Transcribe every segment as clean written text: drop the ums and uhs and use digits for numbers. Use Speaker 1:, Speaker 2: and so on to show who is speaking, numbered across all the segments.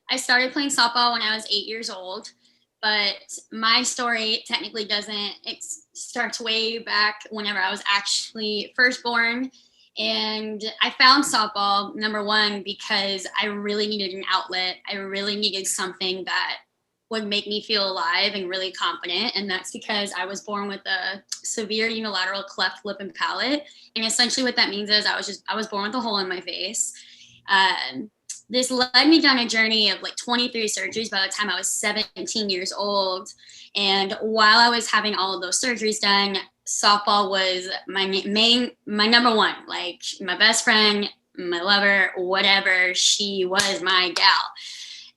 Speaker 1: I started playing softball when I was 8 years old, but my story technically doesn't. It starts way back whenever I was actually first born. And I found softball, number one, because I really needed an outlet. I really needed something that would make me feel alive and really confident. And that's because I was born with a severe unilateral cleft lip and palate. And essentially what that means is I was born with a hole in my face. This led me down a journey of like 23 surgeries by the time I was 17 years old. And while I was having all of those surgeries done, softball was my number one, like my best friend, my lover, whatever. She was my gal.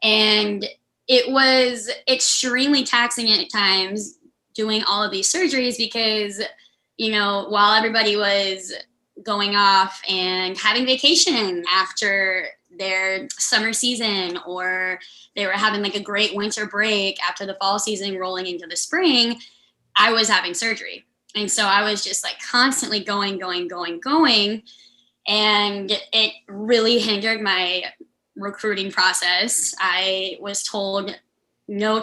Speaker 1: And it was extremely taxing at times doing all of these surgeries because, while everybody was going off and having vacation after their summer season, or they were having like a great winter break after the fall season rolling into the spring, I was having surgery. And so I was just like constantly going. And it really hindered my recruiting process. I was told no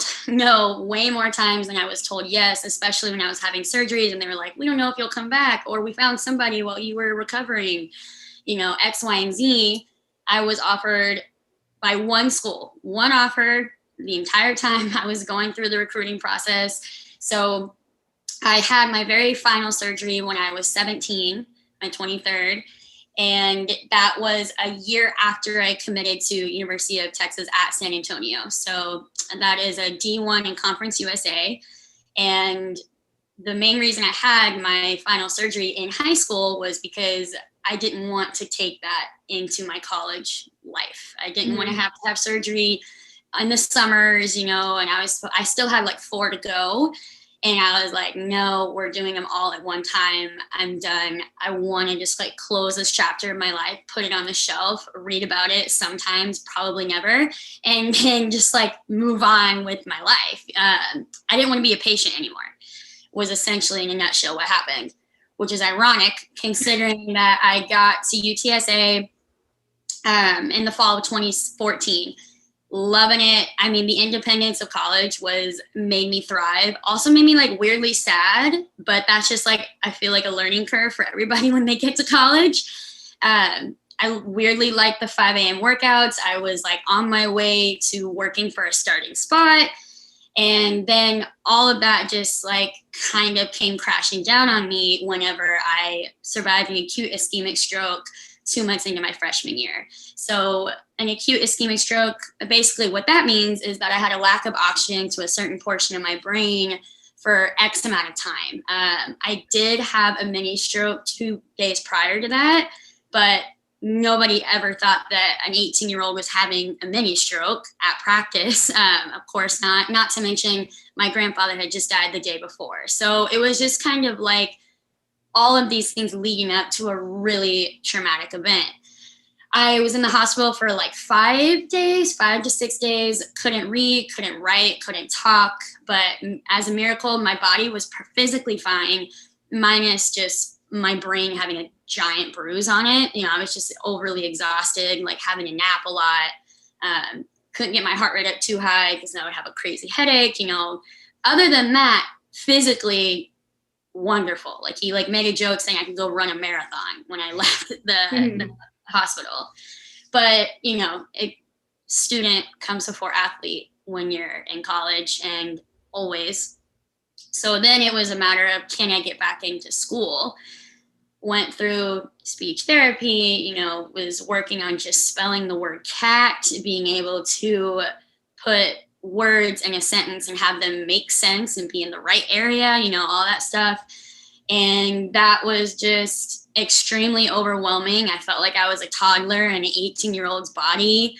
Speaker 1: way more times than I was told yes, especially when I was having surgeries and they were like, we don't know if you'll come back, or we found somebody while you were recovering, X, Y, and Z. I was offered by one school, one offer the entire time I was going through the recruiting process. So I had my very final surgery when I was 17, my 23rd. And that was a year after I committed to University of Texas at San Antonio. So that is a D1 in Conference USA. And the main reason I had my final surgery in high school was because I didn't want to take that into my college life. I didn't want to have surgery in the summers, and I still had like 4 to go. And I was like, no, we're doing them all at one time. I'm done. I want to just like close this chapter of my life, put it on the shelf, read about it sometimes, probably never, and then just like move on with my life. I didn't want to be a patient anymore, was essentially in a nutshell what happened, which is ironic considering that I got to UTSA in the fall of 2014. Loving it. I mean, the independence of college made me thrive. Also made me like weirdly sad, but that's just like, I feel like a learning curve for everybody when they get to college. I weirdly liked the 5 a.m. workouts. I was like on my way to working for a starting spot. And then all of that just like kind of came crashing down on me whenever I survived an acute ischemic stroke 2 months into my freshman year. So an acute ischemic stroke, basically what that means is that I had a lack of oxygen to a certain portion of my brain for X amount of time. I did have a mini stroke 2 days prior to that, but nobody ever thought that an 18-year-old was having a mini stroke at practice. Of course not to mention my grandfather had just died the day before. So it was just kind of like all of these things leading up to a really traumatic event. I was in the hospital for like 5 to 6 days, couldn't read, couldn't write, couldn't talk. But as a miracle, my body was physically fine, minus just my brain having a giant bruise on it. I was just overly exhausted, like having to nap a lot. Couldn't get my heart rate up too high because I would have a crazy headache. Other than that, physically wonderful. Like he like made a joke saying I could go run a marathon when I left the hospital. But student comes before athlete when you're in college, and always. So then it was a matter of, can I get back into school? Went through speech therapy, was working on just spelling the word cat, being able to put words in a sentence and have them make sense and be in the right area, all that stuff. And that was just extremely overwhelming. I felt like I was a toddler in an 18-year-old's body,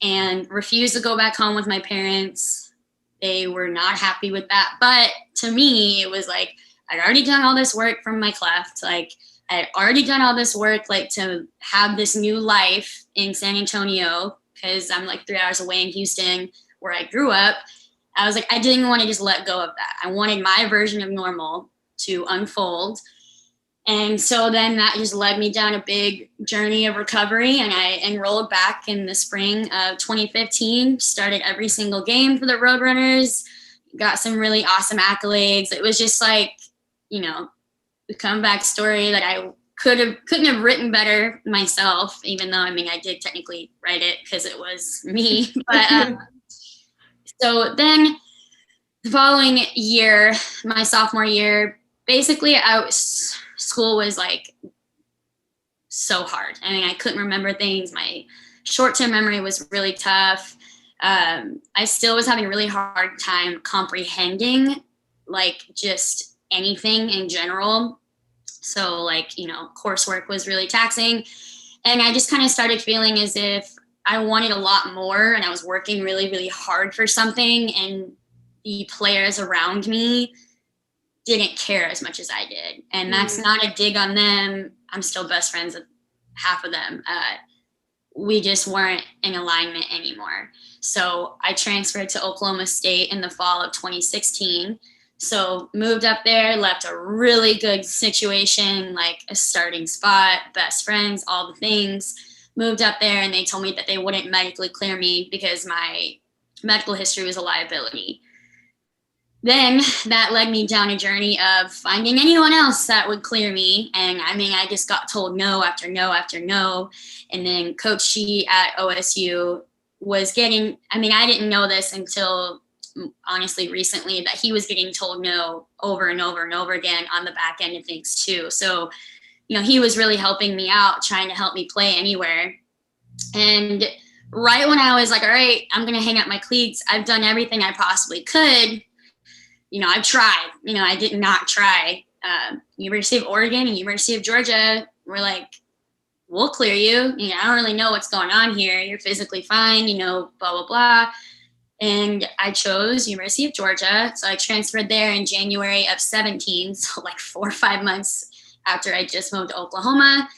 Speaker 1: and refused to go back home with my parents. They were not happy with that. But to me, it was like, I'd already done all this work from my cleft. Like I had already done all this work, like to have this new life in San Antonio, because I'm like 3 hours away in Houston where I grew up. I was like, I didn't want to just let go of that. I wanted my version of normal to unfold. And so then that just led me down a big journey of recovery. And I enrolled back in the spring of 2015, started every single game for the Roadrunners, got some really awesome accolades. It was just like, you know, the comeback story that I couldn't have written better myself, even though, I mean, I did technically write it because it was me. But so then the following year, my sophomore year, basically school was like so hard. I mean, I couldn't remember things. My short-term memory was really tough. I still was having a really hard time comprehending like just anything in general. So like, you know, coursework was really taxing. And I just kind of started feeling as if I wanted a lot more, and I was working really, really hard for something, and the players around me didn't care as much as I did. And that's not a dig on them. I'm still best friends with half of them. We just weren't in alignment anymore. So I transferred to Oklahoma State in the fall of 2016. So moved up there, left a really good situation, like a starting spot, best friends, all the things. Moved up there, and they told me that they wouldn't medically clear me because my medical history was a liability. Then that led me down a journey of finding anyone else that would clear me. And I mean, I just got told no after no after no. And then Coach Shee at OSU was getting, I mean, I didn't know this until honestly recently, that he was getting told no over and over and over again on the back end of things too. So, you know, he was really helping me out, trying to help me play anywhere. And right when I was like, all right, I'm going to hang up my cleats, I've done everything I possibly could. You know, I've tried, you know, I did not try. University of Oregon and University of Georgia were like, we'll clear you. You know, I don't really know what's going on here. You're physically fine, you know, blah, blah, blah. And I chose University of Georgia. So I transferred there in January of 17. So like 4 or 5 months after I just moved to Oklahoma.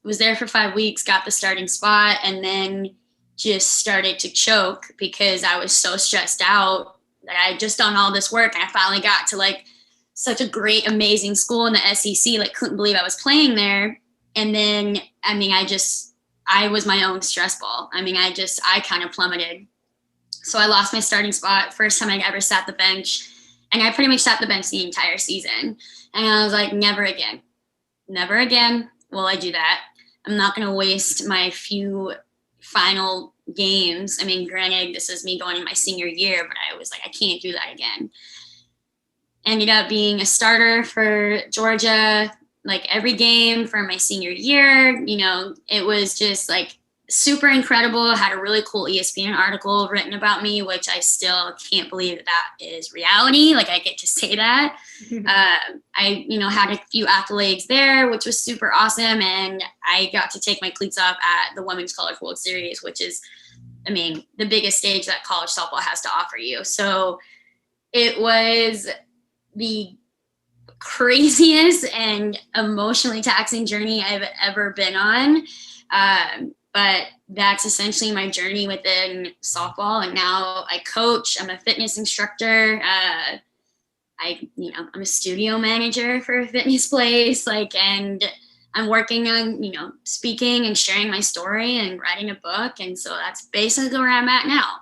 Speaker 1: Was there for 5 weeks, got the starting spot, and then just started to choke because I was so stressed out. I had just done all this work, and I finally got to like such a great, amazing school in the SEC. Like, couldn't believe I was playing there. And then, I mean, I was my own stress ball. I mean, I kind of plummeted. So I lost my starting spot. First time I ever sat the bench. And I pretty much sat the bench the entire season. And I was like, never again. Never again will I do that. I'm not going to waste my few final games. I mean, granted, this is me going in my senior year, but I was like, I can't do that again. Ended up being a starter for Georgia, like every game for my senior year. You know, it was just like super incredible. I had a really cool ESPN article written about me, which I still can't believe that is reality. Like, I get to say that. I, you know, had a few accolades there, which was super awesome. And I got to take my cleats off at the Women's College World Series, which is, I mean, the biggest stage that college softball has to offer you. So it was the craziest and emotionally taxing journey I've ever been on. But that's essentially my journey within softball. And now I coach, I'm a fitness instructor. I'm a studio manager for a fitness place, and I'm working on, you know, speaking and sharing my story and writing a book. And so that's basically where I'm at now.